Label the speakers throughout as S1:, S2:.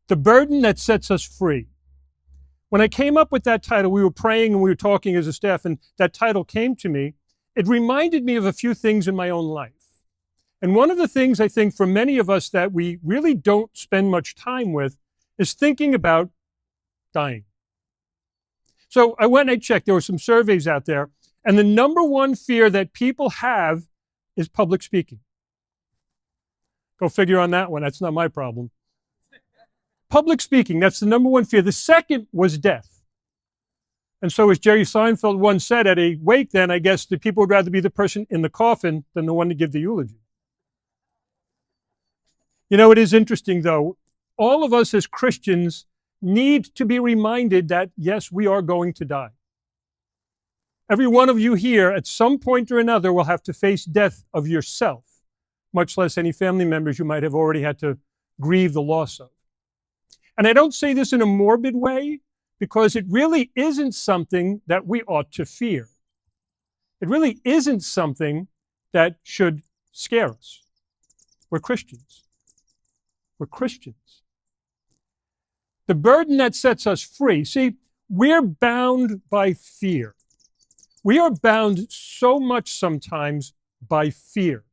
S1: The burden that sets us free. When I came up with that title, we were praying and we were talking as a staff, and that title came to me. It reminded me of a few things in my own life. And one of the things I think for many of us that we really don't spend much time with is thinking about dying. So I went and I checked. There were some surveys out there, and the number one fear that people have is public speaking. Go figure on that one. That's not my problem. Public speaking, that's the number one fear. The second was death. And so as Jerry Seinfeld once said at a wake then, I guess the people would rather be the person in the coffin than the one to give the eulogy. You know, it is interesting though, all of us as Christians need to be reminded that yes, we are going to die. Every one of you here at some point or another will have to face death of yourself, much less any family members you might have already had to grieve the loss of. And I don't say this in a morbid way, because it really isn't something that we ought to fear. It really isn't something that should scare us. We're Christians. We're Christians. The burden that sets us free, see, we're bound by fear. We are bound so much sometimes by fear.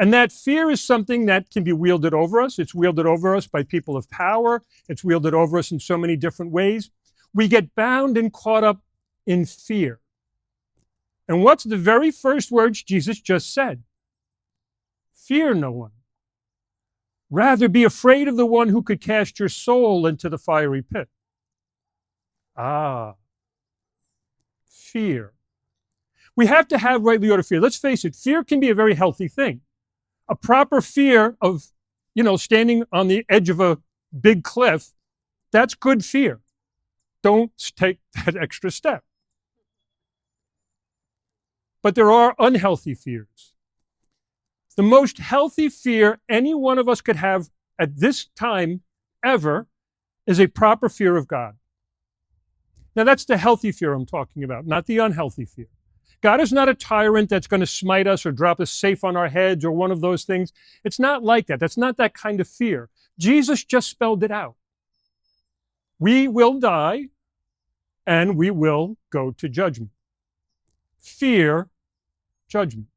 S1: And that fear is something that can be wielded over us. It's wielded over us by people of power. It's wielded over us in so many different ways. We get bound and caught up in fear. And what's the very first words Jesus just said? Fear no one. Rather be afraid of the one who could cast your soul into the fiery pit. Ah, fear. We have to have rightly ordered fear. Let's face it, fear can be a very healthy thing. A proper fear of, standing on the edge of a big cliff, that's good fear. Don't take that extra step. But there are unhealthy fears. The most healthy fear any one of us could have at this time ever is a proper fear of God. Now that's the healthy fear I'm talking about, not the unhealthy fear. God is not a tyrant that's going to smite us or drop us safe on our heads or one of those things. It's not like that. That's not that kind of fear. Jesus just spelled it out. We will die and we will go to judgment. Fear judgment.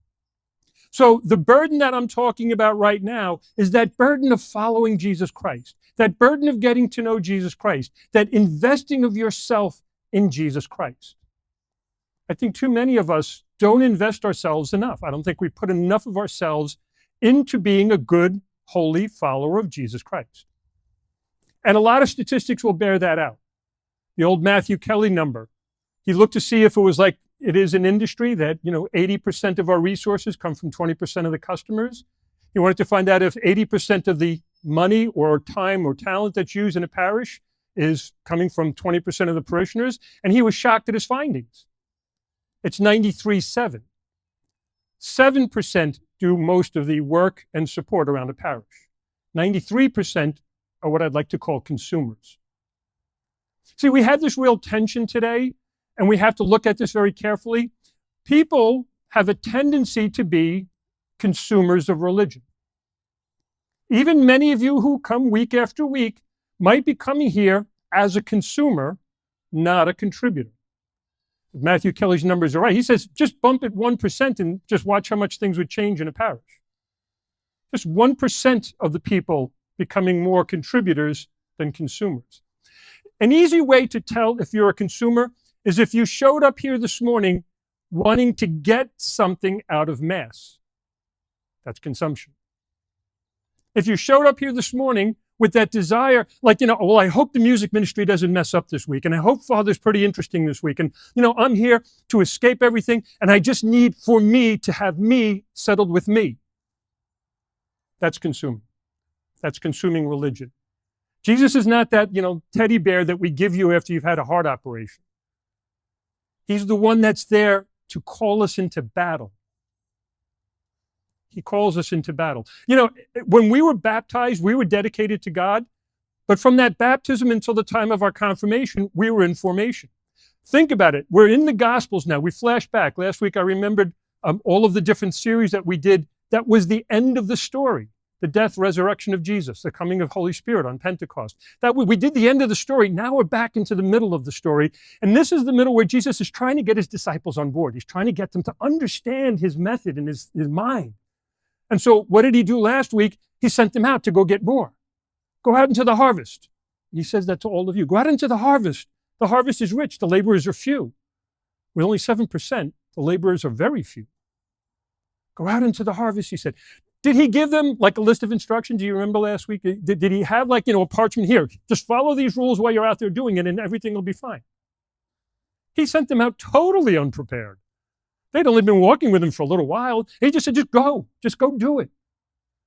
S1: So the burden that I'm talking about right now is that burden of following Jesus Christ, that burden of getting to know Jesus Christ, that investing of yourself in Jesus Christ. I think too many of us don't invest ourselves enough. I don't think we put enough of ourselves into being a good, holy follower of Jesus Christ. And a lot of statistics will bear that out. The old Matthew Kelly number. He looked to see if it was like it is in industry that, 80% of our resources come from 20% of the customers. He wanted to find out if 80% of the money or time or talent that's used in a parish is coming from 20% of the parishioners. And he was shocked at his findings. It's 93.7. 7% do most of the work and support around a parish. 93% are what I'd like to call consumers. See, we have this real tension today, and we have to look at this very carefully. People have a tendency to be consumers of religion. Even many of you who come week after week might be coming here as a consumer, not a contributor. If Matthew Kelly's numbers are right, he says just bump it 1% and just watch how much things would change in a parish. Just 1% of the people becoming more contributors than consumers. An easy way to tell if you're a consumer is if you showed up here this morning wanting to get something out of Mass. That's consumption. If you showed up here this morning with that desire, I hope the music ministry doesn't mess up this week, and I hope Father's pretty interesting this week, and, I'm here to escape everything, and I just need for me to have me settled with me. That's consuming. That's consuming religion. Jesus is not that, teddy bear that we give you after you've had a heart operation. He's the one that's there to call us into battle. He calls us into battle. When we were baptized, we were dedicated to God, but from that baptism until the time of our confirmation, we were in formation. Think about it. We're in the Gospels now. We flash back. Last week I remembered all of the different series that we did. That was the end of the story. the death, resurrection of Jesus, the coming of Holy Spirit on Pentecost. That we did the end of the story. Now we're back into the middle of the story. And this is the middle where Jesus is trying to get his disciples on board. He's trying to get them to understand his method and his mind. And so what did he do last week? He sent them out to go get more. Go out into the harvest. He says that to all of you. Go out into the harvest. The harvest is rich. The laborers are few. With only 7%, the laborers are very few. Go out into the harvest, he said. Did he give them like a list of instructions? Do you remember last week? Did he have like, a parchment here? Just follow these rules while you're out there doing it and everything will be fine. He sent them out totally unprepared. They'd only been walking with him for a little while. He just said, just go do it.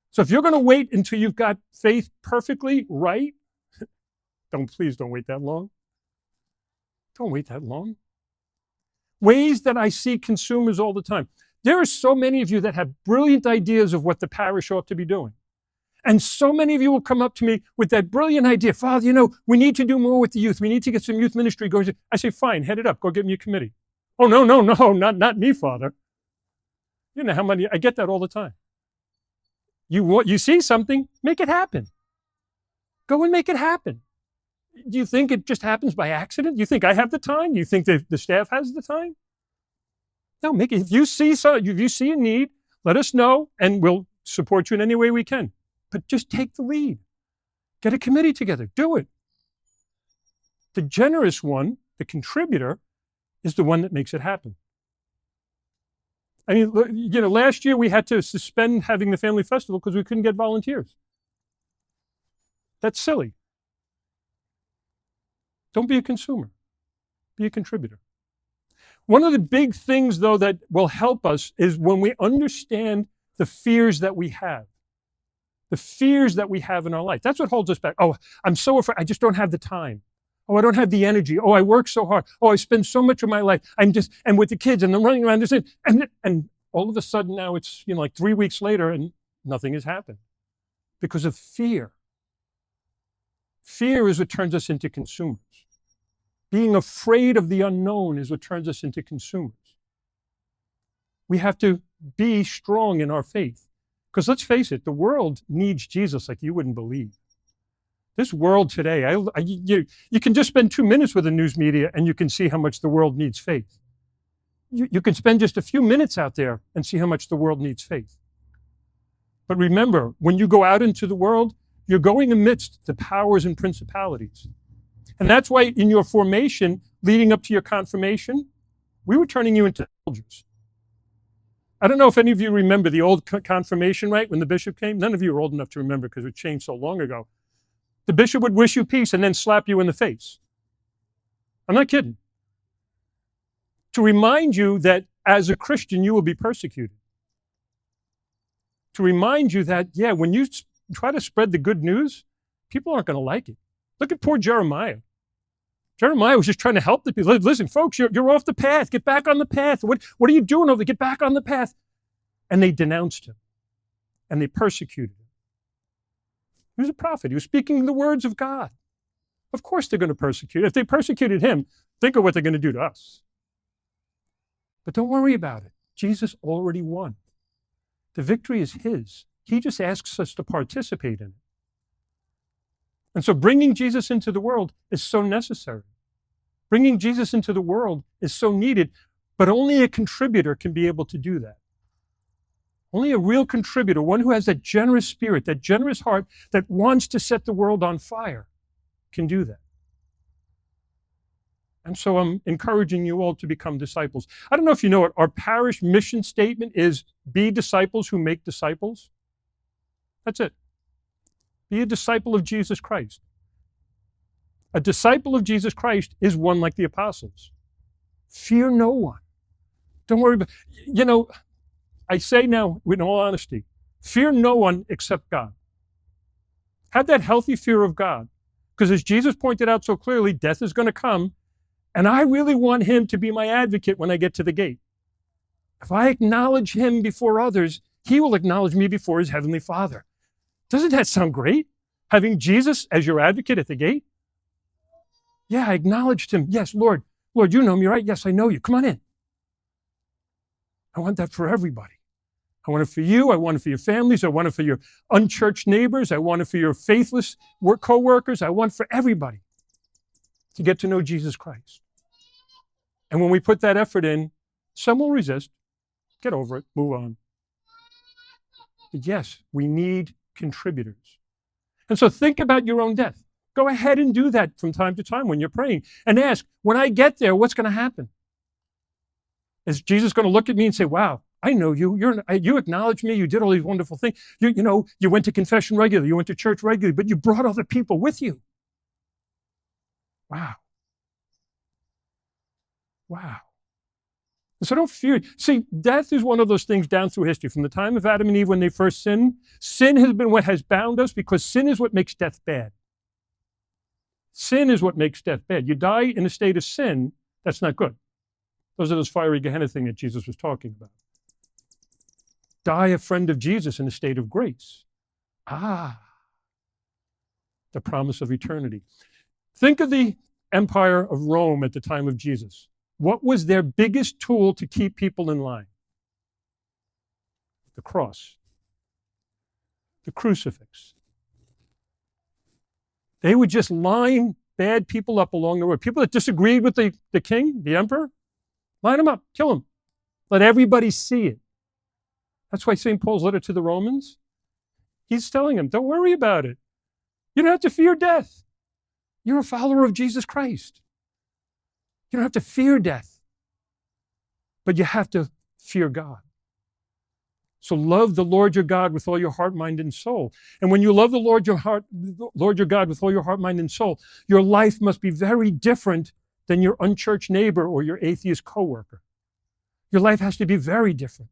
S1: So if you're going to wait until you've got faith perfectly right, please don't wait that long. Don't wait that long. Ways that I see consumers all the time. There are so many of you that have brilliant ideas of what the parish ought to be doing. And so many of you will come up to me with that brilliant idea. Father, we need to do more with the youth. We need to get some youth ministry going. I say, fine, head it up. Go get me a committee. Oh, no, not me, Father. You know how many, I get that all the time. You see something, make it happen. Go and make it happen. Do you think it just happens by accident? Do you think I have the time? Do you think the staff has the time? No, make it. If you see a need, let us know, and we'll support you in any way we can. But just take the lead. Get a committee together. Do it. The generous one, the contributor, is the one that makes it happen. I mean, last year we had to suspend having the family festival because we couldn't get volunteers. That's silly. Don't be a consumer. Be a contributor. One of the big things, though, that will help us is when we understand the fears that we have. The fears that we have in our life. That's what holds us back. Oh, I'm so afraid. I just don't have the time. Oh, I don't have the energy. Oh, I work so hard. Oh, I spend so much of my life. And with the kids, and I'm running around this, and all of a sudden now it's, like 3 weeks later and nothing has happened because of fear. Fear is what turns us into consumers. Being afraid of the unknown is what turns us into consumers. We have to be strong in our faith. Because let's face it, the world needs Jesus like you wouldn't believe. This world today, you can just spend 2 minutes with the news media and you can see how much the world needs faith. You can spend just a few minutes out there and see how much the world needs faith. But remember, when you go out into the world, you're going amidst the powers and principalities. And that's why in your formation, leading up to your confirmation, we were turning you into soldiers. I don't know if any of you remember the old confirmation rite when the bishop came. None of you are old enough to remember because it changed so long ago. The bishop would wish you peace and then slap you in the face. I'm not kidding. To remind you that as a Christian, you will be persecuted. To remind you that, when you try to spread the good news, people aren't going to like it. Look at poor Jeremiah. Jeremiah was just trying to help the people. Listen, folks, you're off the path. Get back on the path. What are you doing over there? Get back on the path. And they denounced him. And they persecuted him. He was a prophet. He was speaking the words of God. Of course they're going to persecute. If they persecuted him, think of what they're going to do to us. But don't worry about it. Jesus already won. The victory is his. He just asks us to participate in it. And so bringing Jesus into the world is so necessary. Bringing Jesus into the world is so needed, but only a contributor can be able to do that. Only a real contributor, one who has that generous spirit, that generous heart that wants to set the world on fire, can do that. And so I'm encouraging you all to become disciples. I don't know if you know it, our parish mission statement is be disciples who make disciples. That's it. Be a disciple of Jesus Christ. A disciple of Jesus Christ is one like the apostles. Fear no one. Don't worry about, I say now, in all honesty, fear no one except God. Have that healthy fear of God. Because as Jesus pointed out so clearly, death is going to come, and I really want him to be my advocate when I get to the gate. If I acknowledge him before others, he will acknowledge me before his heavenly Father. Doesn't that sound great? Having Jesus as your advocate at the gate? Yeah, I acknowledged him. Yes, Lord, you know me, right? Yes, I know you. Come on in. I want that for everybody. I want it for you. I want it for your families. I want it for your unchurched neighbors. I want it for your faithless co-workers. I want for everybody to get to know Jesus Christ. And when we put that effort in, some will resist. Get over it. Move on. But yes, we need contributors. And so think about your own death. Go ahead and do that from time to time when you're praying. And ask, when I get there, what's going to happen? Is Jesus going to look at me and say, wow, I know you. You acknowledge me. You did all these wonderful things. You went to confession regularly. You went to church regularly, but you brought other people with you. Wow. Wow. So don't fear. See, death is one of those things down through history. From the time of Adam and Eve when they first sinned, sin has been what has bound us because sin is what makes death bad. Sin is what makes death bad. You die in a state of sin, that's not good. Those are those fiery Gehenna thing that Jesus was talking about. Die a friend of Jesus in a state of grace. The promise of eternity. Think of the Empire of Rome at the time of Jesus. What was their biggest tool to keep people in line? The cross. The crucifix. They would just line bad people up along the road. People that disagreed with the king, the emperor, line them up, kill them. Let everybody see it. That's why St. Paul's letter to the Romans, he's telling them, don't worry about it. You don't have to fear death. You're a follower of Jesus Christ. You don't have to fear death, but you have to fear God. So love the Lord your God with all your heart, mind, and soul. And when you love the Lord your God with all your heart, mind, and soul, your life must be very different than your unchurched neighbor or your atheist coworker. Your life has to be very different.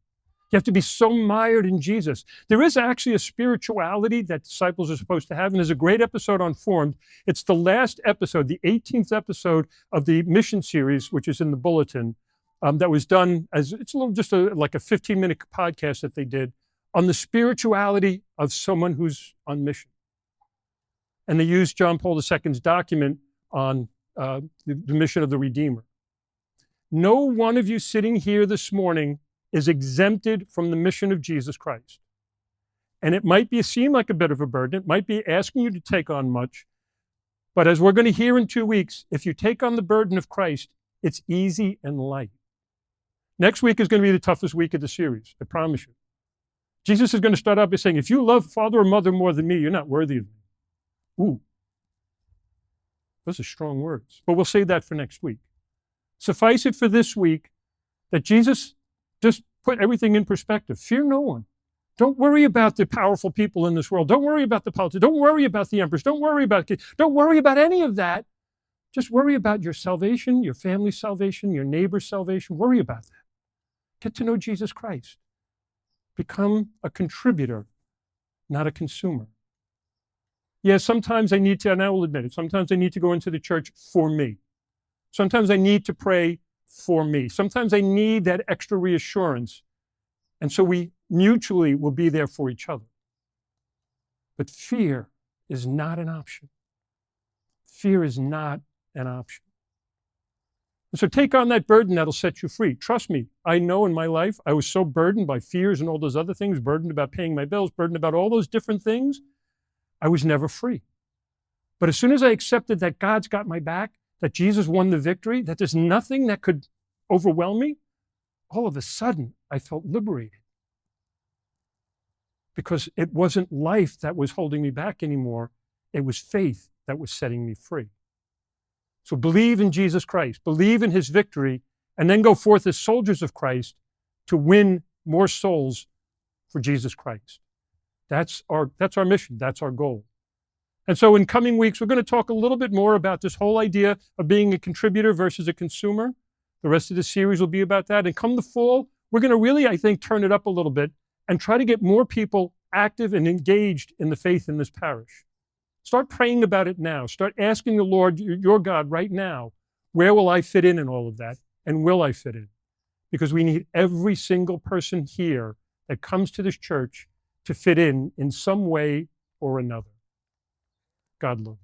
S1: You have to be so mired in Jesus. There is actually a spirituality that disciples are supposed to have, and there's a great episode on Formed. It's the last episode, the 18th episode of the mission series, which is in the bulletin, that was done as, it's a little, just like a 15-minute podcast that they did on the spirituality of someone who's on mission. And they used John Paul II's document on the mission of the Redeemer. No one of you sitting here this morning is exempted from the mission of Jesus Christ. And it might seem like a bit of a burden. It might be asking you to take on much. But as we're going to hear in 2 weeks, if you take on the burden of Christ, it's easy and light. Next week is going to be the toughest week of the series, I promise you. Jesus is going to start out by saying, if you love father or mother more than me, you're not worthy of me. Ooh. Those are strong words. But we'll save that for next week. Suffice it for this week that Jesus just put everything in perspective. Fear no one. Don't worry about the powerful people in this world. Don't worry about the politics. Don't worry about the emperors. Don't worry about any of that. Just worry about your salvation, your family's salvation, your neighbor's salvation. Worry about that. Get to know Jesus Christ. Become a contributor, not a consumer. Yeah, sometimes I need to, and I will admit it, sometimes I need to go into the church for me. Sometimes I need to pray for me. Sometimes I need that extra reassurance. And so we mutually will be there for each other. But fear is not an option. Fear is not an option. And so take on that burden that'll set you free. Trust me, I know in my life I was so burdened by fears and all those other things, burdened about paying my bills, burdened about all those different things, I was never free. But as soon as I accepted that God's got my back, that Jesus won the victory, that there's nothing that could overwhelm me, all of a sudden I felt liberated. Because it wasn't life that was holding me back anymore. It was faith that was setting me free. So believe in Jesus Christ, believe in his victory, and then go forth as soldiers of Christ to win more souls for Jesus Christ. That's our mission. That's our goal. And so in coming weeks, we're going to talk a little bit more about this whole idea of being a contributor versus a consumer. The rest of the series will be about that. And come the fall, we're going to really, I think, turn it up a little bit and try to get more people active and engaged in the faith in this parish. Start praying about it now. Start asking the Lord, your God, right now, where will I fit in all of that? And will I fit in? Because we need every single person here that comes to this church to fit in some way or another. God love you.